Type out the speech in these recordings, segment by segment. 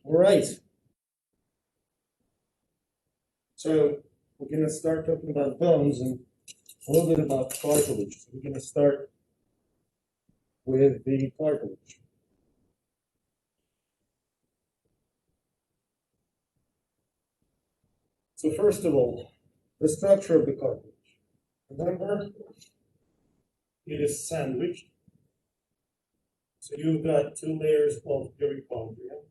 All right. So we're going to start talking about bones and a little bit about cartilage. So we're going to start with the cartilage. So first of all, the structure of the cartilage. Remember, it is sandwiched. So you've got two layers of perichondria.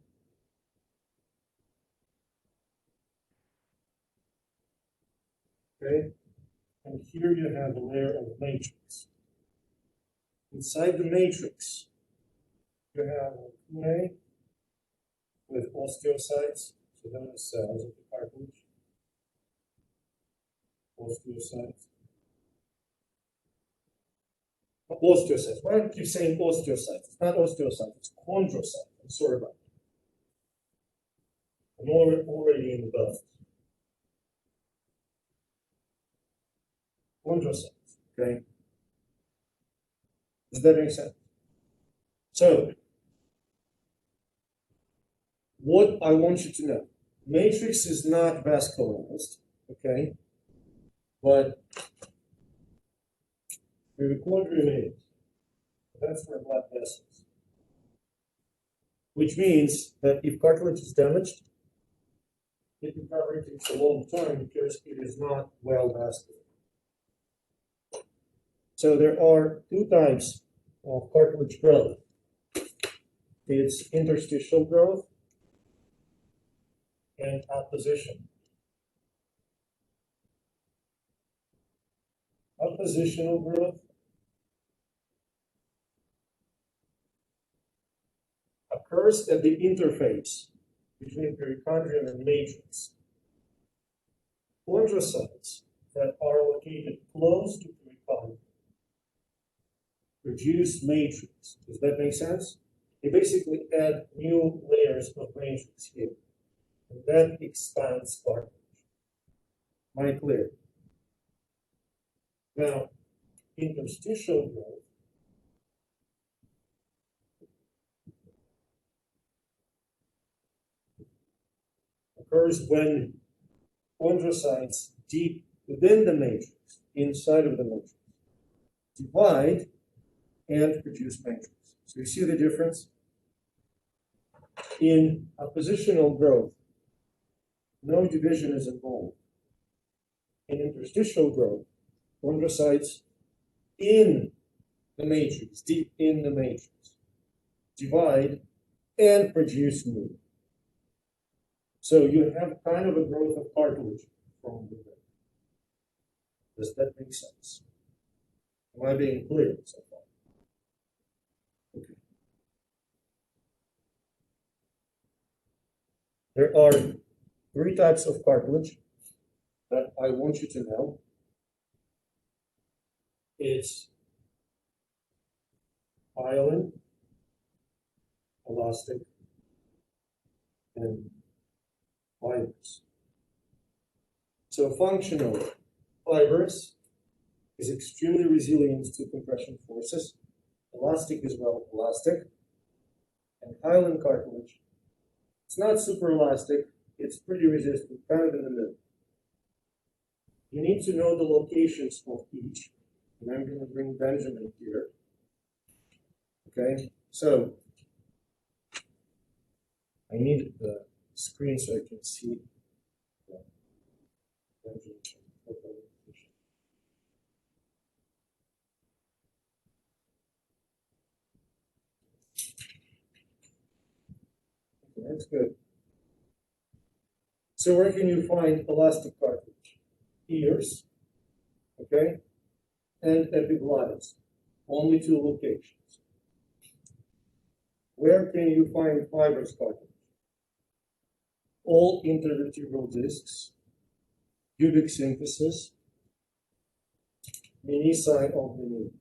Okay, and here you have a layer of matrix. Inside the matrix, you have a layer with osteocytes, so those are cells of the cartilage. Osteocytes. Osteocytes. Why do I keep saying osteocytes? It's not osteocytes, it's chondrocyte. I'm sorry about that. I'm already in the bust. Chondrocytes, okay? Does that make sense? So, what I want you to know, matrix is not vascularized, okay? But perichondrium is. That's where blood vessels. Which means that if cartilage is damaged, it recovery takes a long time because it is not well vasculated. So there are two types of cartilage growth. It's interstitial growth and apposition. Appositional growth occurs at the interface between perichondrium and matrix. Chondrocytes that are located close to perichondrium produce matrix. Does that make sense? They basically add new layers of matrix here, and that expands cartilage. Am I clear? Now, interstitial growth occurs when chondrocytes deep within the matrix, inside of the matrix, divide and produce matrix. So you see the difference? In appositional growth, no division is involved. In interstitial growth, chondrocytes in the matrix, deep in the matrix, divide and produce new. So you have kind of a growth of cartilage from within. Does that make sense? Am I being clear so far? Okay. There are three types of cartilage that I want you to know. It's hyaline, elastic, and fibers. So functional fibers is extremely resilient to compression forces. Elastic is well elastic. And hyaline cartilage, it's not super elastic, it's pretty resistant, kind of in the middle. You need to know the locations of each. And I'm going to bring Benjamin here. Okay, so I need the screen so I can see Benjamin. Okay, that's good. So where can you find elastic cartilage? Ears, okay, and epiglottis. Only two locations. Where can you find fibrous cartilage? All intervertebral discs, pubic symphysis, menisci of the knee.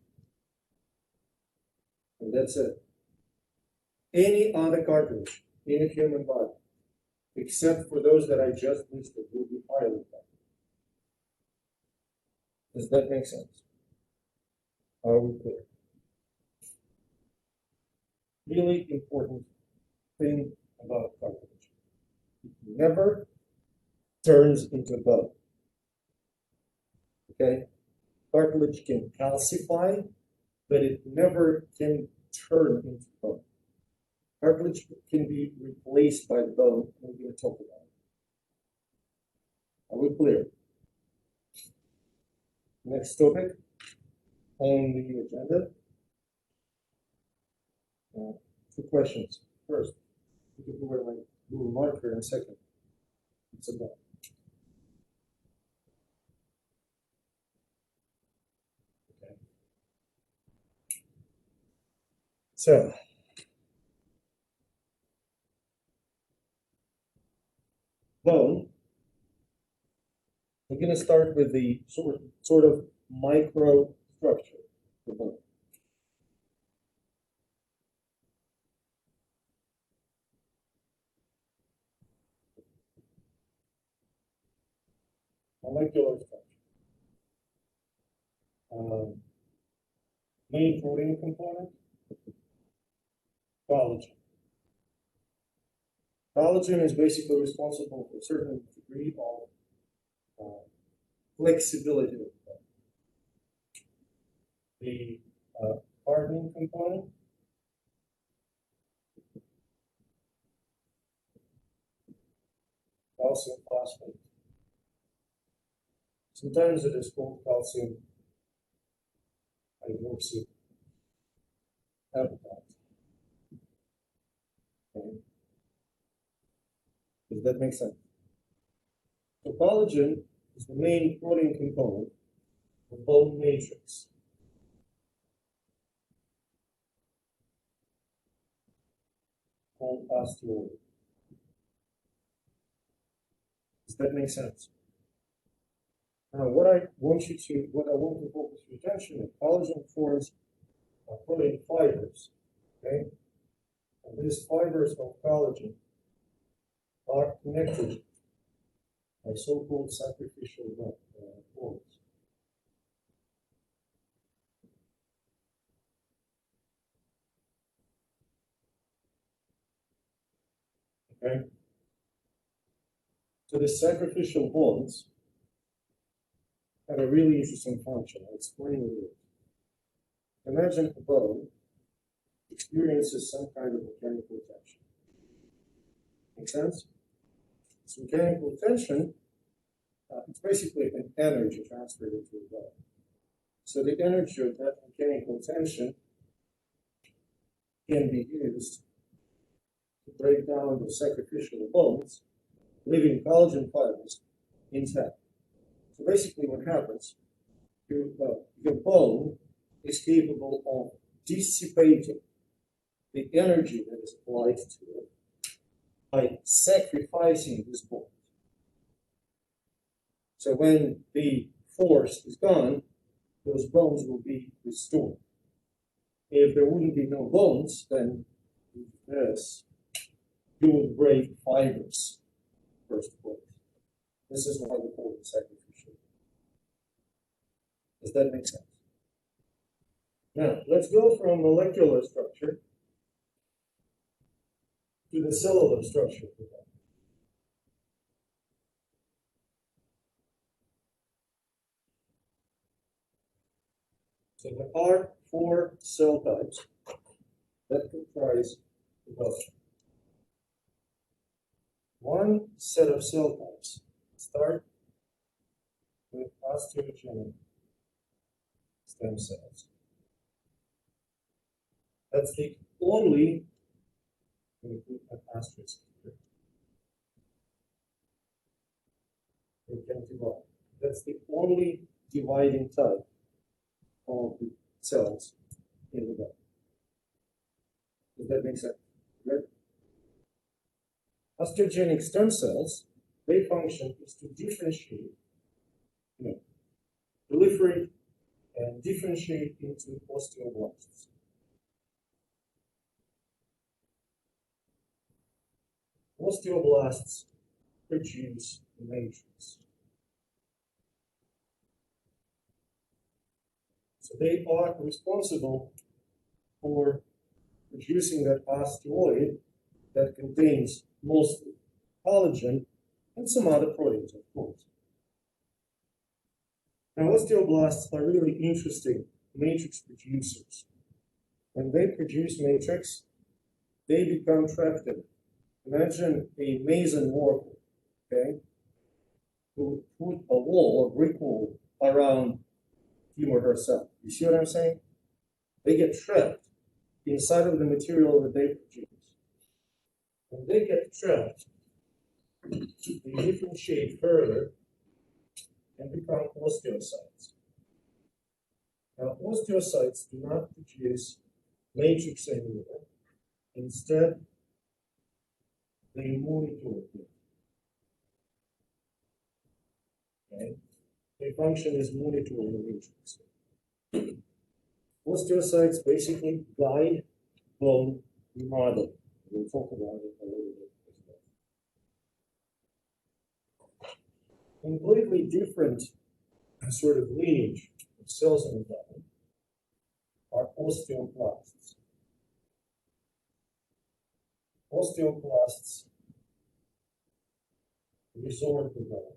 And that's it. Any other cartilage in a human body, except for those that I just listed, will be hyaline cartilage. Does that make sense? Are we clear? Really important thing about cartilage. never turns into bone. Okay? Cartilage can calcify, but it never can turn into bone. Cartilage can be replaced by the bone, and we're going to talk about it. Are we clear? Next topic on the agenda. Two questions. First, you can put my little marker, and second, it's a bone. Okay. So, bone. We're going to start with the sort of micro structure of the bone. Molecular structure. Main protein component, collagen. Collagen is basically responsible for a certain degree of flexibility of the bone. The hardening component, calcium phosphate. Sometimes it is called calcium hydroxyapatite. Okay. Does that make sense? So collagen is the main protein component of bone matrix. Called osteoid. Does that make sense? Now, what I want to focus your attention on, collagen forms protein fibers. Okay, and these fibers of collagen are connected by so-called sacrificial bonds. Okay, so the sacrificial bonds have a really interesting function. I'll explain it. Imagine a bone experiences some kind of mechanical tension. Make sense? So mechanical tension, it's basically an energy transferred into the bone. So the energy of that mechanical tension can be used to break down the sacrificial bones, leaving collagen fibers intact. So basically what happens, your bone is capable of dissipating the energy that is applied to it by sacrificing this bone. So when the force is gone, those bones will be restored. If there wouldn't be no bones, then this, you would break fibers, first of all. This is why we call it sacrificial. Does that make sense? Now, let's go from molecular structure to the cellular structure of the bone. So there are 4 cell types that comprise the bone. One set of cell types start with osteogenic stem cells. That's the only, let me put an asterisk here. That's the only dividing type of the cells in the bone. Does that make sense? Right? Osteogenic stem cells, their function is to differentiate, proliferate and differentiate into osteoblasts. Osteoblasts produce the matrix. So they are responsible for producing that osteoid that contains mostly collagen, and some other proteins, of course. Now, osteoblasts are really interesting matrix producers. When they produce matrix, they become trapped in it. Imagine a mason worker, okay, who put a wall, a brick wall, around him or herself. You see what I'm saying? They get trapped inside of the material that they produce. When they get trapped, they differentiate further and become osteocytes. Now, osteocytes do not produce matrix anymore. Instead, they monitor it. Okay? They function as monitoring matrix. Osteocytes basically guide bone remodeling. We'll talk about it a little bit as well. Completely different sort of lineage of cells in the body are osteoclasts. Osteoclasts resorb the bone,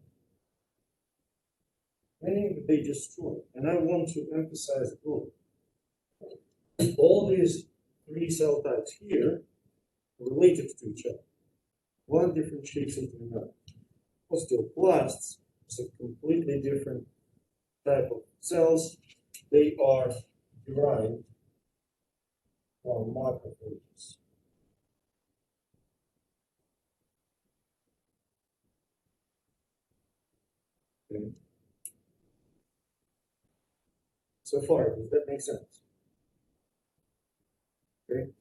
meaning that they destroy. And I want to emphasize both. All these three cell types here are related to each other. One differentiates into another. Osteoclasts is a completely different type of cells. They are derived from macrophages. Okay. So far, does that make sense? Okay.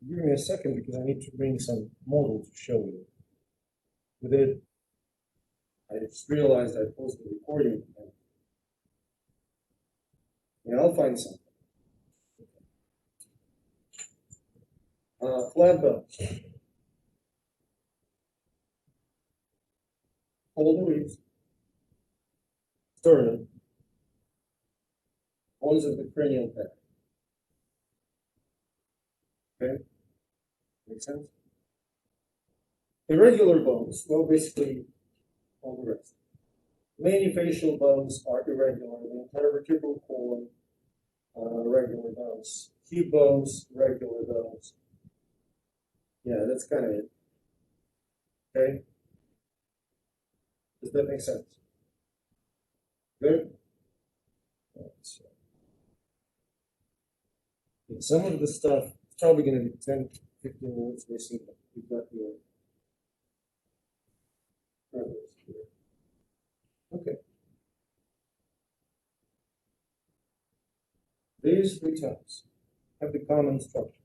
Give me a second because I need to bring some model to show you. With it, I just realized I paused the recording. Yeah, I'll find something. Flat bones. Hold the ribs. Sternum. Bones of the cranial pad. Okay? Make sense? Irregular bones, well, basically all the rest. Many facial bones are irregular. The entire vertebral column, irregular bones. Hip bones, irregular bones. Yeah, that's kind of it. Okay? Does that make sense? Good? So, some of the stuff, it's probably going to be 10, 15 minutes missing, but we've got your progress here. Okay. These three types have the common structure.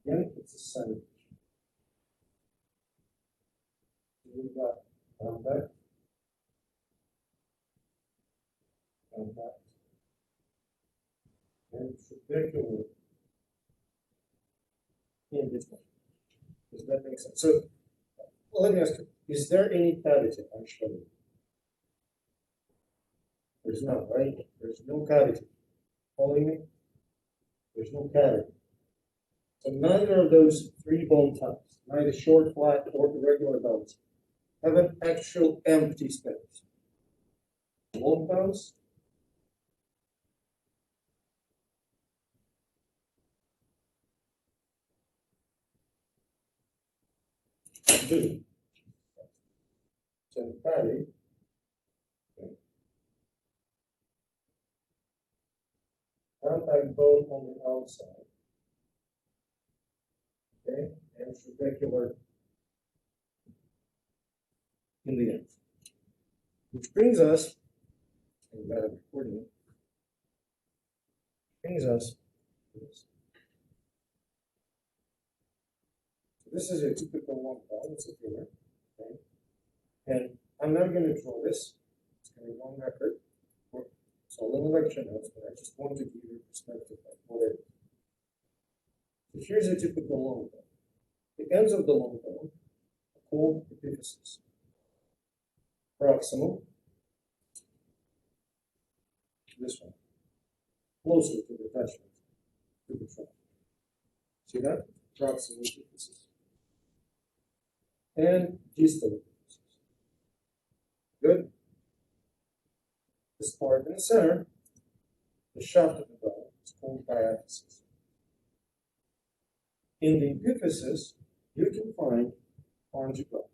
Again, it's a sandwich. We've got compact, and trabecular in this one. Does that make sense? So, well, let me ask you, is there any cavity actually? There's not, right? There's no cavity. Following me? There's no cavity. So neither of those three bone types, neither short, flat, or irregular bones, have an actual empty space. Long bones do. So fatty, contact bone on the outside, okay, and trabecular in the end. Which brings us, and that recording, brings us to this. So this is a typical long bone, it's a filler, okay? And I'm not going to draw this, it's going to be on record. So a little lecture notes, but I just want to give you a perspective of what it is. So here's a typical long bone. The ends of the long bone are called epiphyses. Proximal, this one, closer to the attachment to the trunk. See that? Proximal epiphyses. and distal epiphysis. Good? This part in the center, the shaft of the bone, is called diaphysis. In the epiphysis, you can find spongy growth.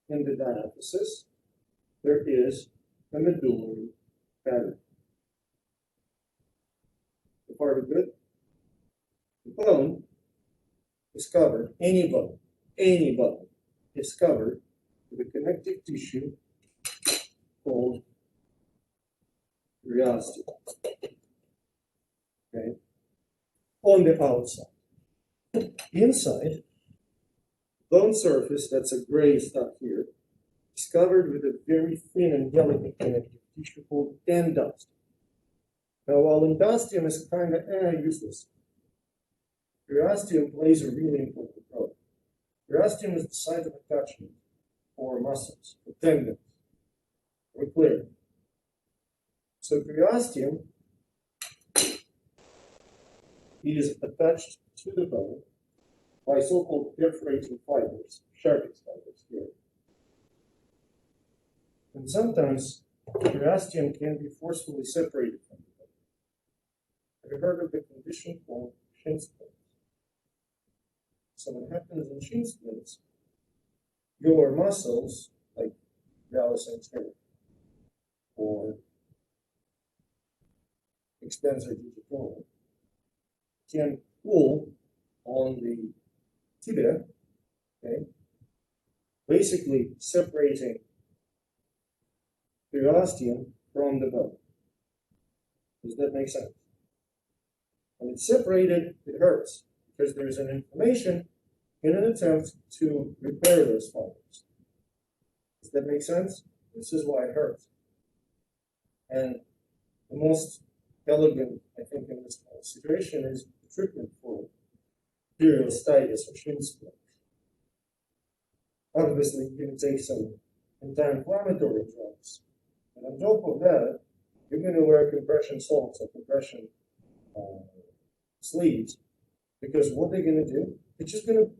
In the diaphysis, there is a medullary cavity. The part of good? The bone is covered, any bone is covered with a connective tissue called periosteum. Okay? On the outside. Inside, bone surface, that's a gray stuff here, is covered with a very thin and delicate connective tissue called endosteum. Now, while endosteum is kind of useless, periosteum plays a really important role. Periosteum is the site of attachment for muscles, for tendons. We're clear. So periosteum is attached to the bone by so-called perforating fibers, Charpix fibers here. And sometimes periosteum can be forcefully separated from the bone. Have you heard of the condition called shin splints? So what happens in shin splints, your muscles, like valgus anterior or extensor digitorum, can pull on the tibia, okay, basically separating periosteum from the bone. Does that make sense? When it's separated, it hurts because there's an inflammation in an attempt to repair those fibers. Does that make sense? This is why it hurts. And the most elegant, I think, in this situation is the treatment for periostitis or shin splint. Obviously, you can take some anti-inflammatory drugs. And on top of that, you're going to wear compression socks or compression sleeves, because what they're going to do, they're just going to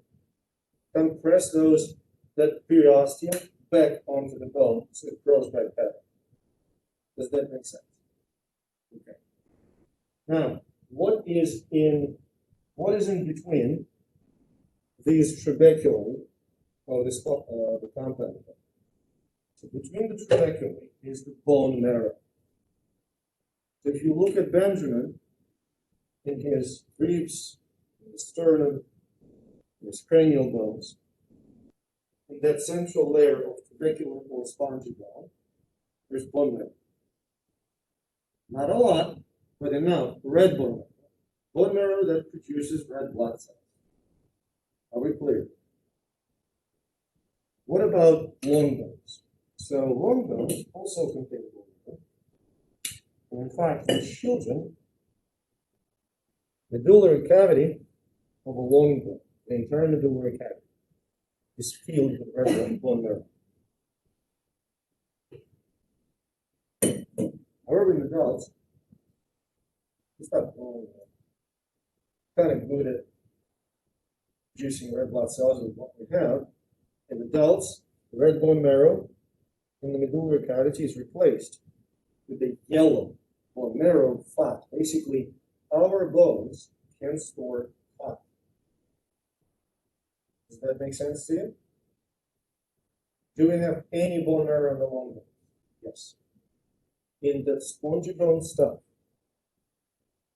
compress that periosteum back onto the bone so it grows back better. Does that make sense? Okay. Now, what is in between these trabeculae of the compound? So between the trabeculae is the bone marrow. So if you look at Benjamin in his ribs, in his sternum, in his cranial bones, in that central layer of trabecular or spongy bone, there's bone marrow. Not a lot, but enough. Red bone marrow. Bone marrow that produces red blood cells. Are we clear? What about long bones? So long bones also contain bone marrow. And in fact, in children, the medullary cavity of a long bone, the entire medullary cavity, is filled with red bone marrow. However, in adults, it's not kind of good at producing red blood cells with what we have. In adults, the red bone marrow in the medullary cavity is replaced with a yellow bone marrow fat. Basically, our bones can store fat. Does that make sense to you? Do we have any bone marrow in the long bone? Yes. In the spongy bone stuff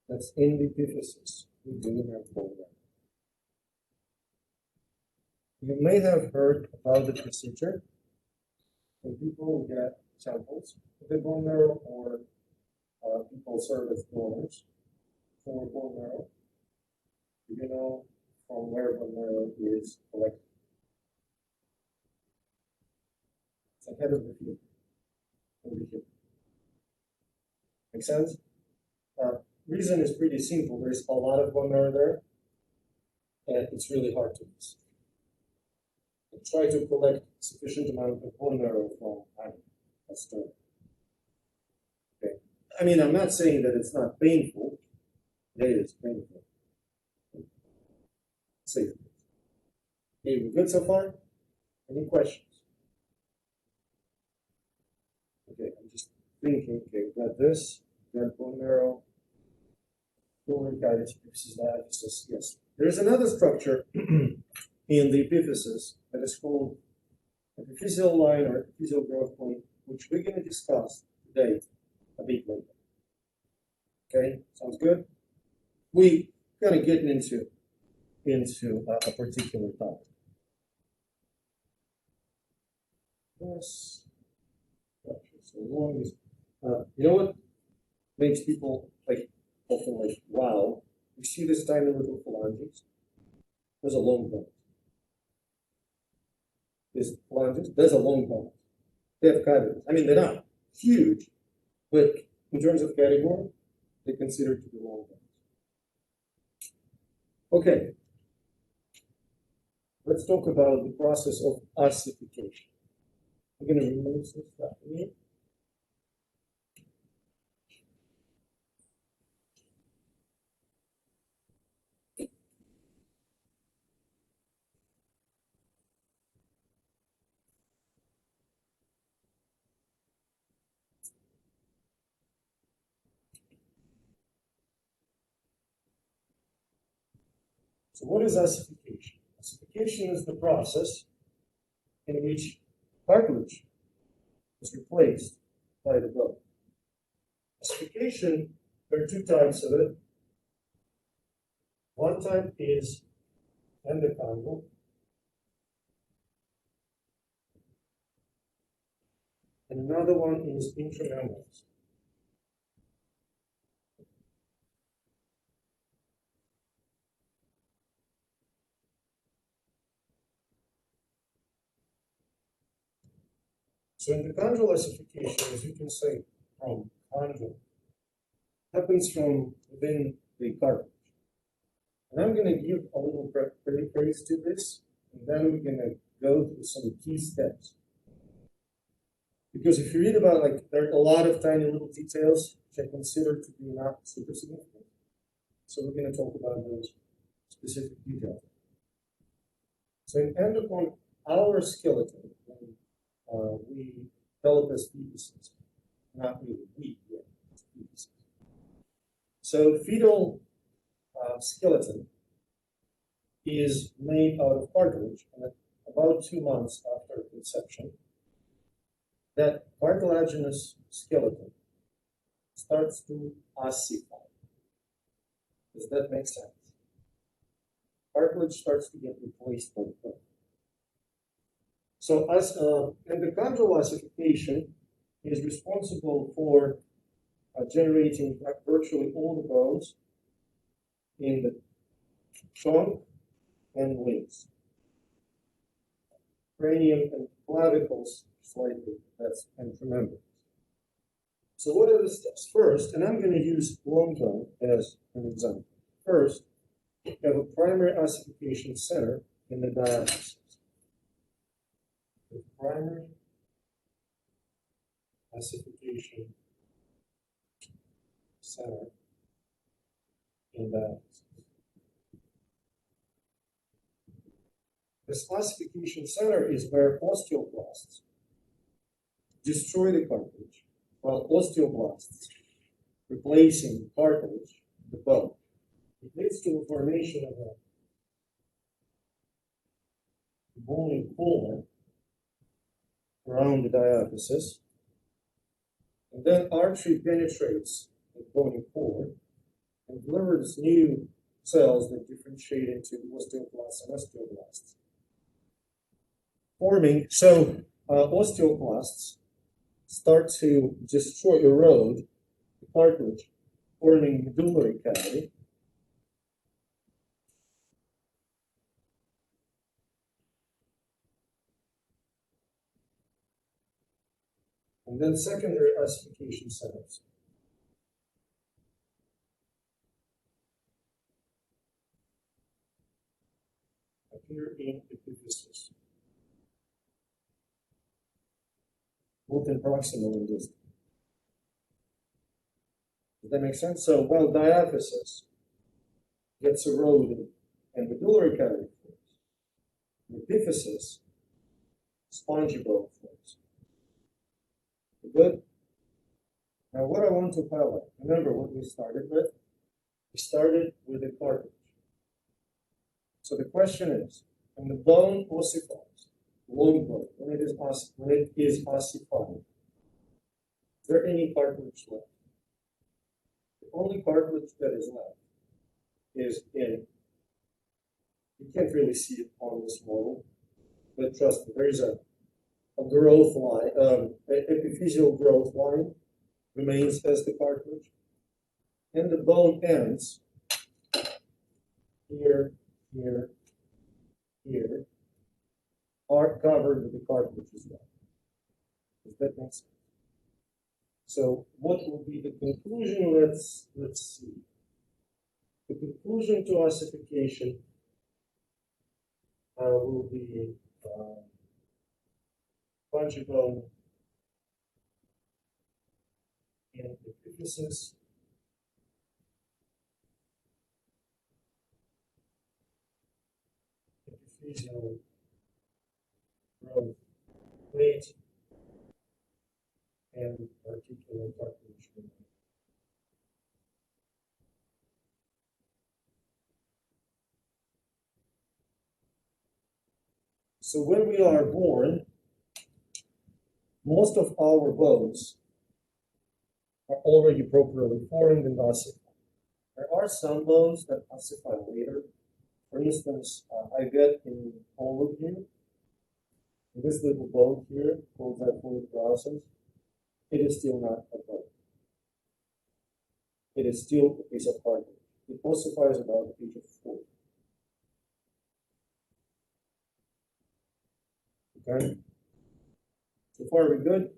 that's in the epiphysis, we do have bone marrow. You may have heard about the procedure when people get samples of the bone marrow, or people serve as donors for bone marrow. You know from where bone marrow is collected. It's ahead of the field. Over here. Make sense? Reason is pretty simple. There's a lot of bone marrow there, and it's really hard to miss. Try to collect sufficient amount of bone marrow from a stone. Okay. I mean, I'm not saying that it's not painful. It is painful. Safe. Okay, we good so far? Any questions? Okay, I'm just thinking, okay, we got this, we got bone marrow, biliary cavity, epiphysis, diaphysis, yes. There's another structure in the epiphysis that is called epiphyseal line or epiphyseal growth point, which we're going to discuss today a bit later. Okay, sounds good? We're going to get into a particular topic. Yes. So long as, you know what makes people like often like, wow, you see this tiny little phalanges? There's a long bone. There's phalanges, there's a long bone. They have cavities. I mean, they're not huge, but in terms of category, they're considered to be long bones. Okay, let's talk about the process of ossification. I'm going to remove some stuff in here. So what is ossification? Ossification is the process in which cartilage is replaced by the bone. Ossification, there are two types of it. One type is endochondral, and another one is intramembrane. So endochondral ossification, as you can say, from chondral, happens from within the cartilage. And I'm going to give a little preface to this, and then we're going to go through some key steps. Because if you read about, like, there are a lot of tiny little details which I consider to be not super significant. So we're going to talk about those specific details. So in endochondral, our skeleton, we develop as fetuses, not really, we, fetuses. So fetal skeleton is made out of cartilage, and about 2 months after conception, that cartilaginous skeleton starts to ossify. Does that make sense? Cartilage starts to get replaced by the bone. So as endochondral ossification is responsible for generating virtually all the bones in the trunk and wings. Cranium and clavicles slightly, that's intramembrane. So what are the steps? First, and I'm going to use long bone as an example. First, you have a primary ossification center in the diaphysis. The primary ossification center in diaphysis. This ossification center is where osteoblasts destroy the cartilage, while osteoblasts replacing cartilage, the bone. It leads to the formation of a bony core around the diaphysis, and then artery penetrates the bony core and delivers new cells that differentiate into osteoclasts and osteoblasts. Osteoclasts start to destroy, erode the cartilage, forming medullary cavity. And then secondary ossification centers. Appear in epiphysis, both in proximal and distal. Does that make sense? So while diaphysis gets eroded and medullary cavity forms, epiphysis, spongy bone forms. Good? Now what I want to highlight, remember what we started with? We started with a cartilage. So the question is, when the bone ossifies, long bone, when it is ossified, is there any cartilage left? The only cartilage that is left is in, you can't really see it on this model, but trust me, there is a growth line, epiphyseal growth line remains as the cartilage, and the bone ends here, here, here, are covered with the cartilage as well. Does that make sense? So what will be the conclusion? Let's see. The conclusion to ossification will be spongy bone and epiphysis. Epiphyseal growth plate and articular cartilage. So when we are born, most of our bones are already properly formed and ossified. There are some bones that ossify later. For instance, I get in all of you, this little bone here, called xiphoid process, it is still not a bone. It is still a piece of cartilage. It ossifies about the age of 4. Okay? So far, we're good.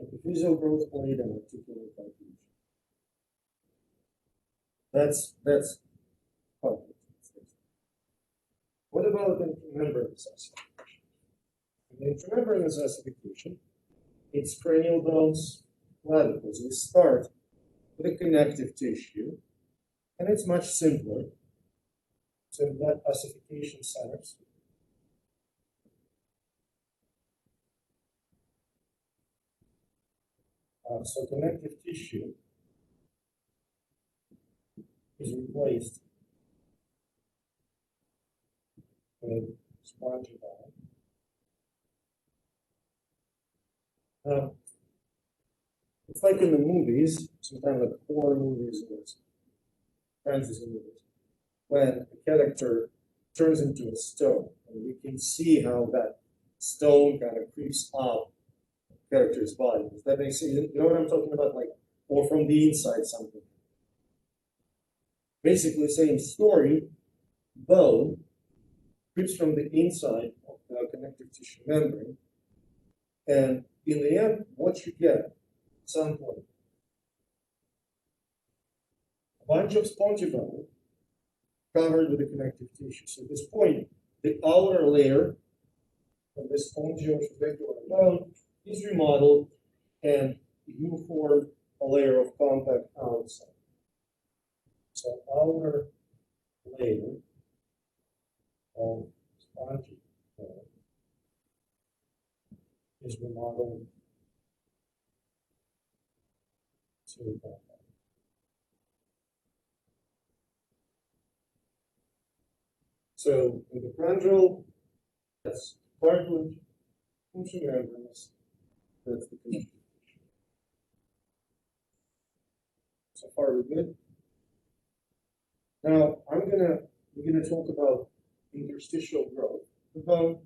Epiphyseal growth plate and articular cartilage. That's cartilage. What about intramembranous ossification? In intramembranous ossification, it's cranial bones, clavicles. We start with a connective tissue, and it's much simpler. So we've got ossification centers. So connective tissue is replaced with spongy bone. It's like in the movies, sometimes like horror movies or fantasy movies, when a character turns into a stone, and we can see how that stone kind of creeps up the character's body. Does that make sense? You know what I'm talking about? Like, or from the inside something. Basically, same story, bone creeps from the inside of the connective tissue membrane, and in the end, what you get at some point, a bunch of spongy bone covered with the connective tissue. So at this point, the outer layer of the spongy or irregular bone is remodeled, and you form a layer of contact outside. So outer layer of spongy bone is remodeled to contact. So with the chondral, that's cartilage, intramembranous, that's the connective tissue. So far we're good. Now we're gonna talk about interstitial growth of the bone,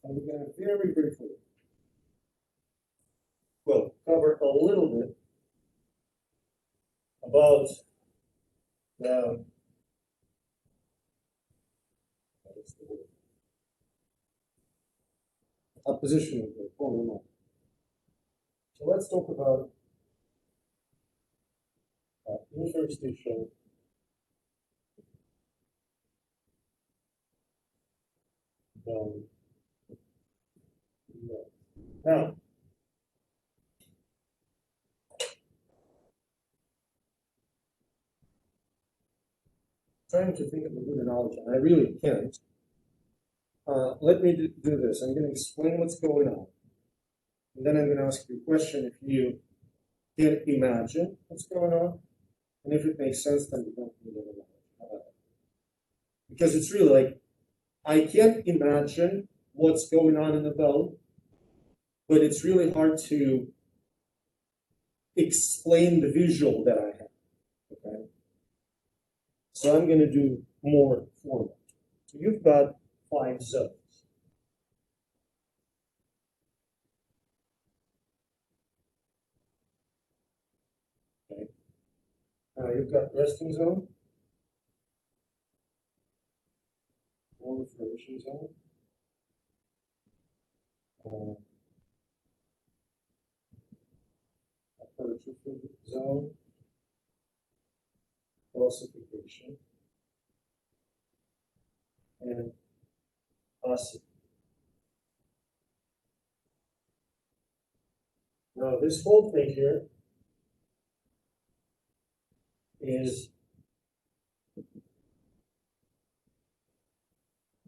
and we're gonna very briefly, well, cover a little bit about the positional growth. So let's talk about interstitial bone growth. Now, trying to think of a good analogy, and I really can't. Let me do this. I'm going to explain what's going on. And then I'm going to ask you a question if you can imagine what's going on. And if it makes sense, then you don't need an analogy. Because it's really like, I can't imagine what's going on in the bone, but it's really hard to explain the visual that I have. Okay? So I'm going to do more formal. So you've got 5 zones. Okay. You've got resting zone, proliferation zone, hypertrophy zone, ossification, and acid. Now this whole thing here is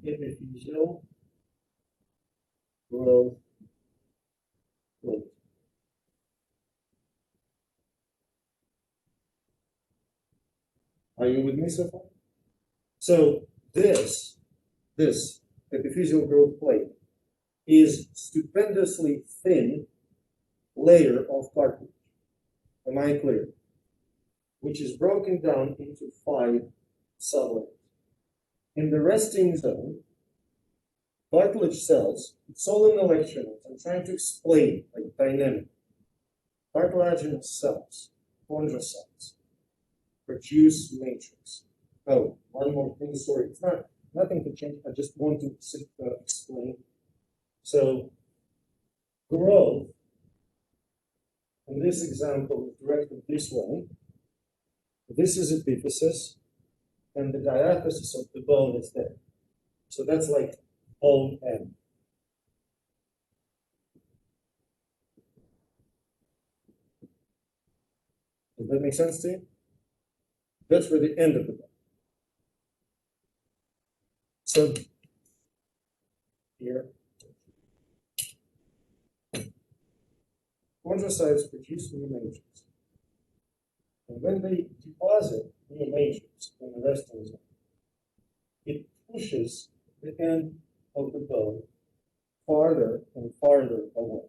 epiphyseal growth plate. Are you with me so far? So this epiphyseal growth plate is stupendously thin layer of cartilage. Am I clear? Which is broken down into 5 sublayers. In the resting zone, cartilage cells, it's all in the lecture notes. I'm trying to explain like dynamic. Cartilaginous cells, chondrocytes, produce matrix. Oh, one more thing, sorry, it's nothing to change, I just want to explain. So, growth, in this example, is directed this way. This is epiphysis, and the diaphysis of the bone is there. So that's like bone end. Does that make sense to you? That's for the end of the bone. So here, chondrocytes produce new matrix. And when they deposit new matrix in the resting zone, it pushes the end of the bone farther and farther away.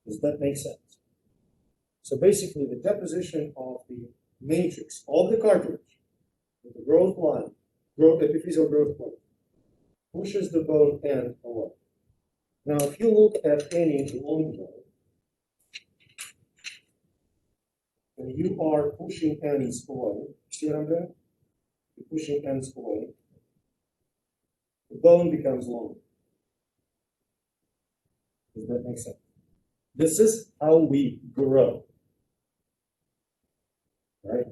Does that make sense? So basically, the deposition of the matrix of the cartilage, the growth line, epiphyseal growth plate, pushes the bone end away. Now, if you look at any long bone, and you are pushing ends away, see what I'm doing? You're pushing ends away. The bone becomes longer. Does that make sense? This is how we grow. Right?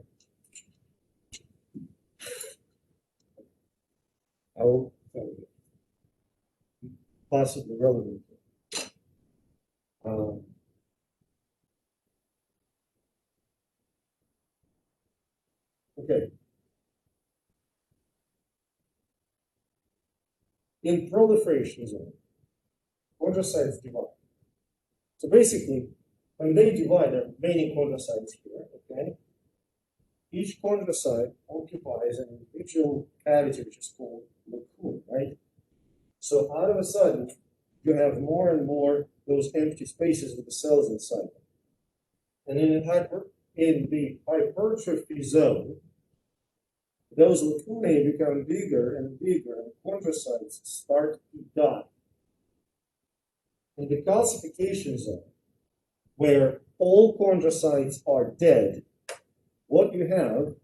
How possibly relevant. Okay. In proliferation zone, chondrocytes divide. So basically, when they divide, there are many chondrocytes here, okay? Each chondrocyte occupies an individual cavity, which is called cocoon, right? So out of a sudden, you have more and more those empty spaces with the cells inside them. And in the hypertrophy zone, those lacunae become bigger and bigger, and chondrocytes start to die. In the calcification zone, where all chondrocytes are dead, what you have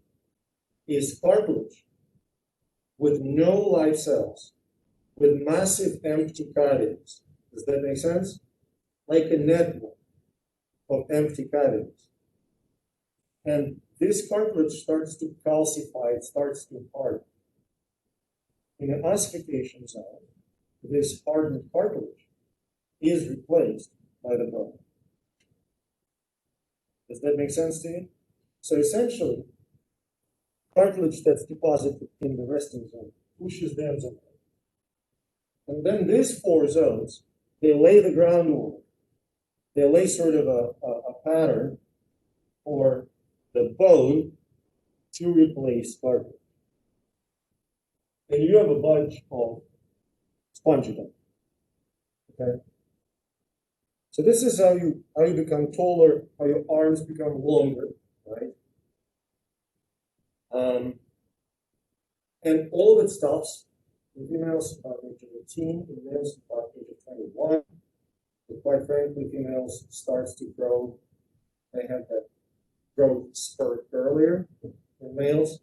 is cartilage with no live cells, with massive empty cavities. Does that make sense? Like a network of empty cavities. And this cartilage starts to calcify, it starts to harden. In the ossification zone, this hardened cartilage is replaced by the bone. Does that make sense to you? So essentially, cartilage that's deposited in the resting zone pushes them away. And then these four zones, they lay the groundwork. They lay sort of a pattern for the bone to replace cartilage. And you have a bunch of spongy bone. Okay? So this is how you become taller, how your arms become longer, right? And all of it stops in females about age of 18, in males about age of 21. But quite frankly, females starts to grow. They have that growth spurt earlier than males.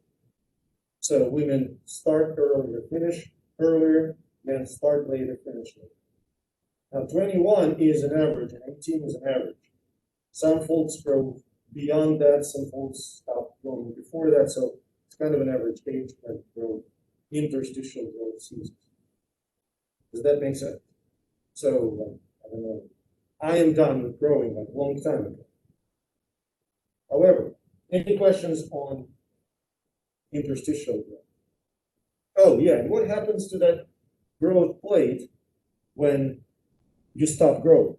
So women start earlier, finish earlier, men start later, finish later. Now 21 is an average, and 18 is an average. Some folks grow beyond that, some folks stop growing before that, so it's kind of an average age that grow interstitial growth seasons. Does that make sense? So, I don't know. I am done with growing like a long time ago. However, any questions on interstitial growth? Oh, yeah, and what happens to that growth plate when you stop growing?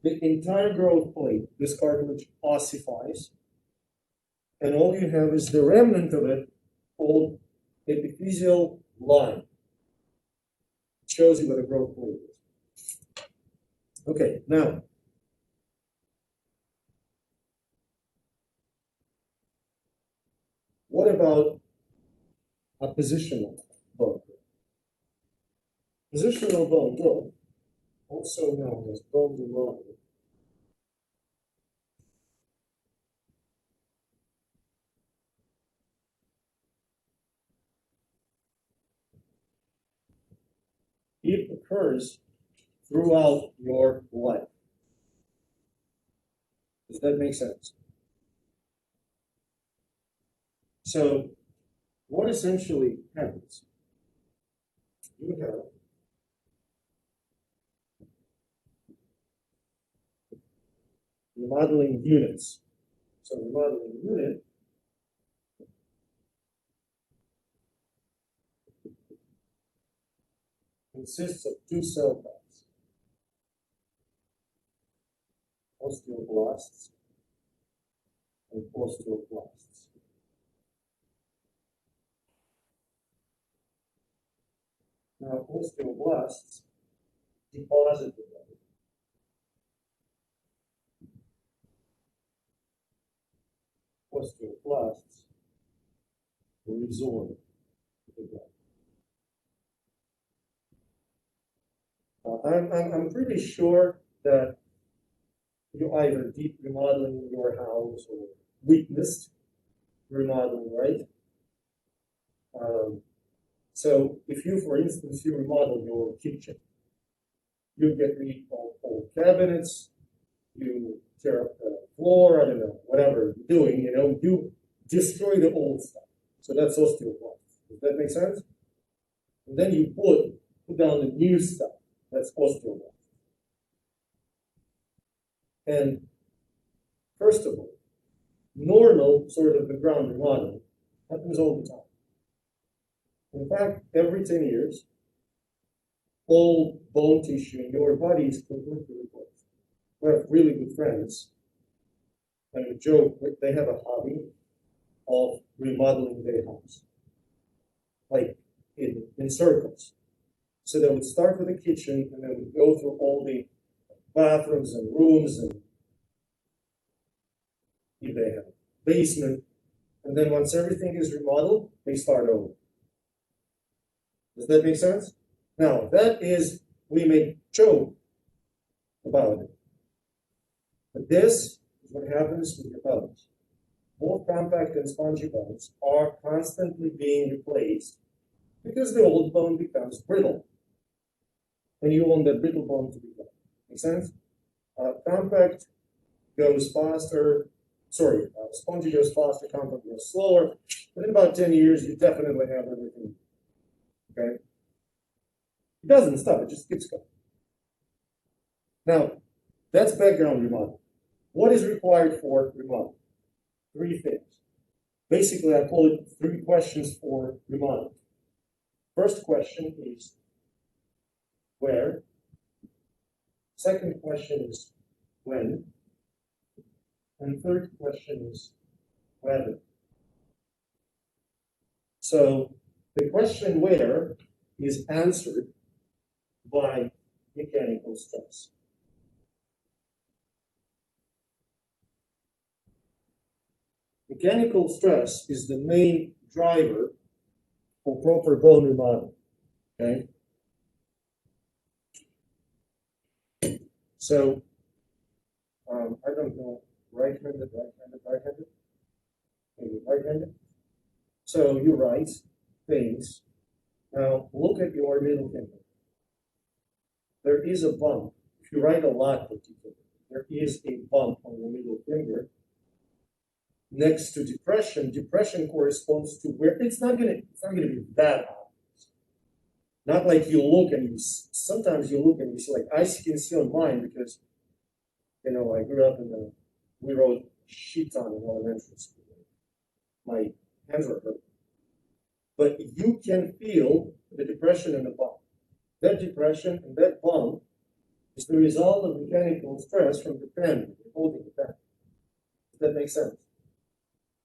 The entire growth plate, this cartilage ossifies, and all you have is the remnant of it called epiphyseal line. It shows you what a growth plate is. Okay, now, what about a positional bone growth? Positional bone growth, also known as bone remodeling, it occurs throughout your life. Does that make sense? So, what essentially happens? You have remodeling units. So, remodeling unit consists of two cell types: osteoblasts and osteoblasts. Now, osteoblasts deposit the blood. Osteoblasts resorb the blood. I'm pretty sure that you either deep remodeling your house or witnessed remodeling, right? So if you, for instance, you remodel your kitchen, you get rid of old cabinets, you tear up the floor, I don't know, whatever you're doing, you destroy the old stuff. So that's osteoblasts. Does that make sense? And then you put down the new stuff. That's osteoblasts. And first of all, normal sort of the ground remodeling happens all the time. In fact, every 10 years, all bone tissue in your body is completely replaced. We have really good friends, and we joke, they have a hobby of remodeling their house, like in circles. So they would start with the kitchen, and then would go through all the bathrooms and rooms, and if they have a basement, and then once everything is remodeled, they start over. Does that make sense? Now, that is, we may joke about it. But this is what happens with your bones. Both compact and spongy bones are constantly being replaced because the old bone becomes brittle. And you want that brittle bone to be gone. Make sense? Compact goes faster. Spongy goes faster, compact goes slower. But in about 10 years, you definitely have everything. Okay? It doesn't stop, it just keeps going. Now, that's background remodeling. What is required for remodeling? 3 things. Basically, I call it 3 questions for remodeling. First question is where? Second question is when? And third question is whether. So the question where is answered by mechanical stress. Mechanical stress is the main driver for proper bone remodeling. Okay? So, I don't know, right-handed, maybe right-handed. So you write things. Now look at your middle finger. There is a bump. If you write a lot, particularly, there is a bump on the middle finger. Next to depression, depression corresponds to where it's not gonna be that obvious. Not like you look and sometimes you look and you see, like I can see on mine because, you know, I grew up we wrote sheet on in elementary school. My hands are hurt. But you can feel the depression and the bump. That depression and that bump is the result of mechanical stress from the pen, holding the pen. Does that make sense?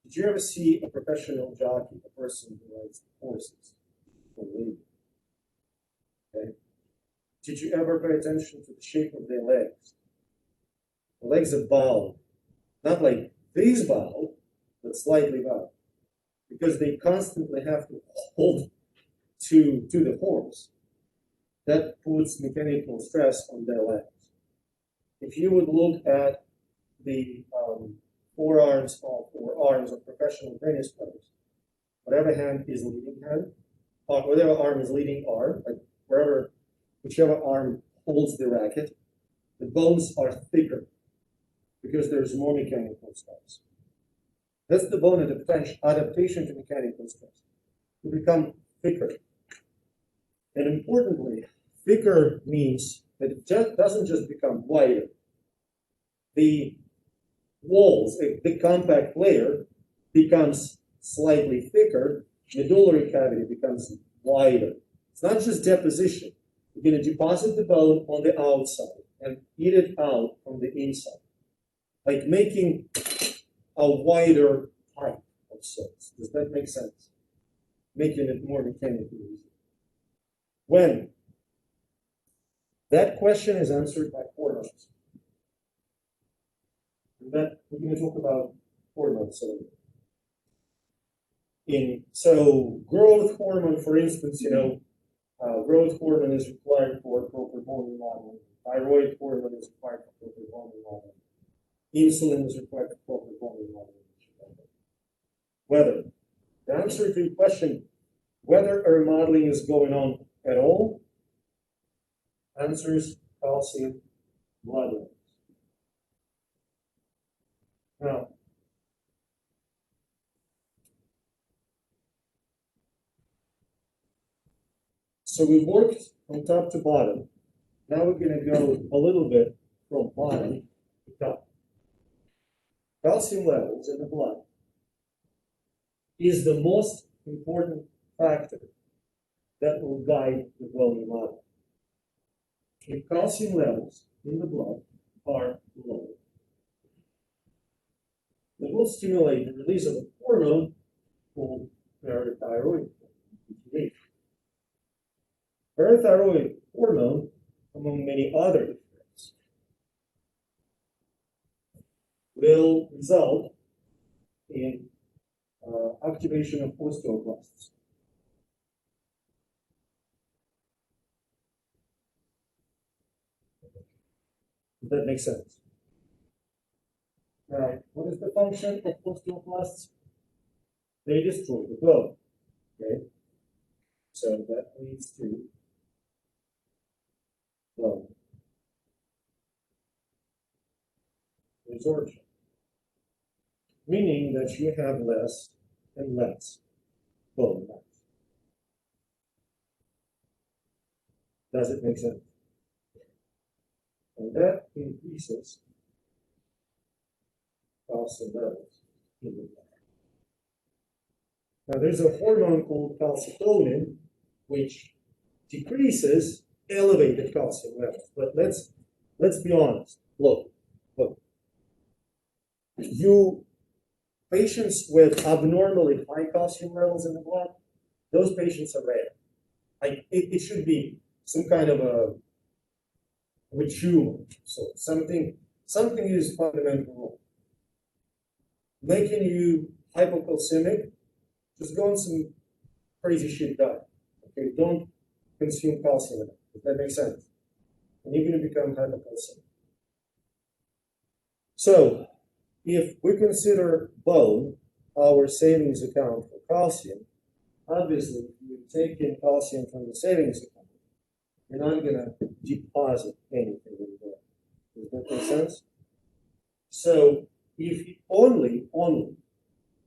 Did you ever see a professional jockey, a person who rides horses for a living? Okay. Did you ever pay attention to the shape of their legs? The legs are bowed. Not like these bowed, but slightly bowed. Because they constantly have to hold to the horse. That puts mechanical stress on their legs. If you would look at the forearms or arms of professional tennis players, whatever hand is leading hand, or whatever arm is leading arm, like whichever arm holds the racket, the bones are thicker because there's more mechanical stress. That's the bone adaptation to mechanical stress, to become thicker. And importantly, thicker means that it doesn't just become wider. The walls, the compact layer, becomes slightly thicker, medullary cavity becomes wider. It's not just deposition. You're going to deposit the bone on the outside and eat it out from the inside, like making a wider pipe of sorts. Does that make sense? Making it more mechanically easy. When? That question is answered by hormones. And that we're going to talk about hormones. So growth hormone, for instance, growth hormone is required for proper bone remodeling. Thyroid hormone is required for proper bone remodeling. Insulin is required for proper bone remodeling. Whether. The answer to the question, whether a remodeling is going on at all, answers calcium blood levels. Now, so we worked from top to bottom. Now we're going to go a little bit from bottom to top. Calcium levels in the blood is the most important factor that will guide the bone remodeling. If calcium levels in the blood are low, it will stimulate the release of a hormone called parathyroid. Parathyroid hormone, among many other effects, will result in activation of osteoblasts. Does that make sense? Now, what is the function of osteoblasts? They destroy the bone. Okay? So that leads to bone resorption, meaning that you have less and less bone mass. Does it make sense? And that increases calcium levels in the blood. Now there's a hormone called calcitonin, which decreases elevated calcium levels. But let's be honest. Look. You patients with abnormally high calcium levels in the blood, those patients are rare. Like it should be some kind of a tumor. So something is fundamentally wrong. Making you hypocalcemic, just go on some crazy shit diet. Okay, don't consume calcium enough. If that makes sense. And you're going to become hypocalcemic. So if we consider bone our savings account for calcium, obviously if you take in calcium from the savings account, you're not going to deposit anything in there. Does that make sense? So if only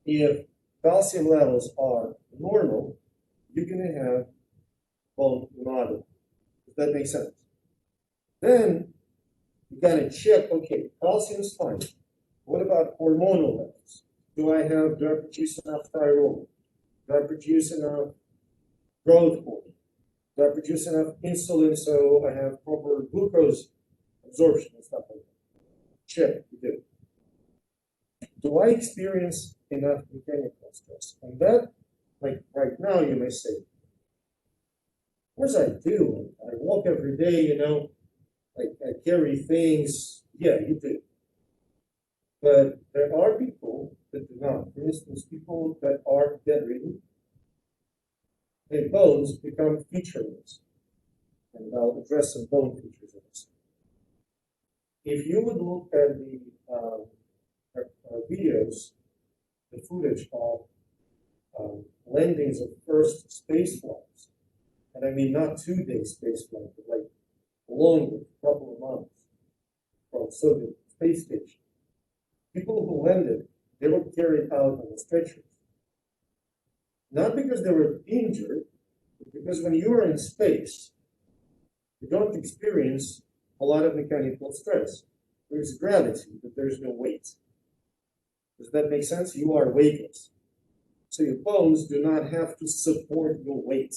if calcium levels are normal, you're going to have bone remodeling. Does that make sense? Then you got to check, okay, calcium's fine. What about hormonal levels? Do I produce enough thyroid? Do I produce enough growth hormone? Do I produce enough insulin so I have proper glucose absorption and stuff like that? Check, you do. Do I experience enough mechanical stress? And that, like right now, you may say, of course I do. I walk every day, you know, I carry things. Yeah, you do. But there are people that do not. For instance, people that are bedridden, their bones become featureless. And I'll address some bone features of this. If you would look at the videos, the footage of landings of first space flights, and I mean not 2-day space flight, but like longer, couple of months from Soviet space station. People who landed, they were carried out on stretchers. Not because they were injured, but because when you are in space, you don't experience a lot of mechanical stress. There's gravity, but there's no weight. Does that make sense? You are weightless. So your bones do not have to support your weight.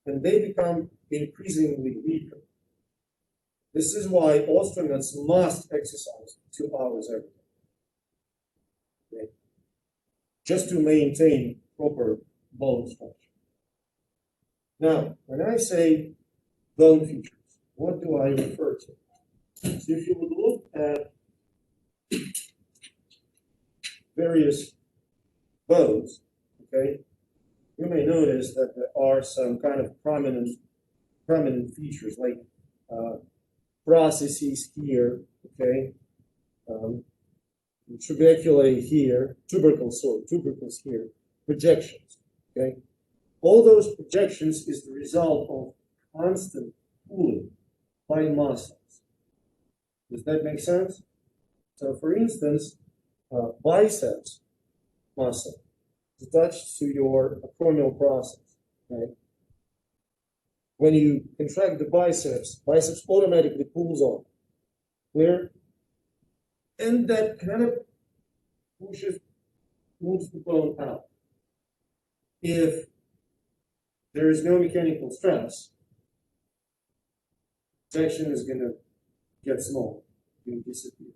And they become increasingly weaker. This is why astronauts must exercise 2 hours every day. Okay? Just to maintain proper bone structure. Now, when I say bone features, what do I refer to? So if you would look at various bones, okay, you may notice that there are some kind of prominent features like processes here, okay, tuberculi here, tubercles here, projections, okay. All those projections is the result of constant pulling by muscles. Does that make sense? So, for instance, biceps muscle is attached to your acromial process. Right? When you contract the biceps automatically pulls on. Clear? And that kind of moves the bone out. If there is no mechanical stress, section is going to get small, going to disappear.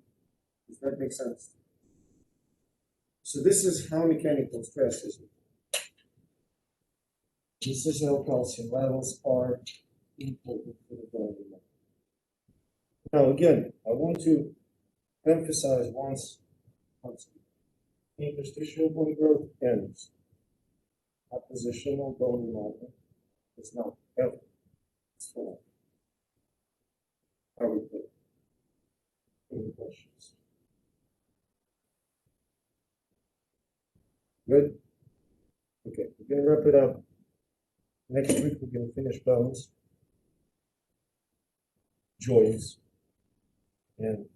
Does that make sense? So this is how mechanical stress is. This is how calcium levels are important for the bone. Now again, I want to emphasize once interstitial bone growth ends. Positional bone remodeling is not ever. It's full. How we put it? Any questions? Good? Okay, we're going to wrap it up. Next week, we're going to finish bones, joints, and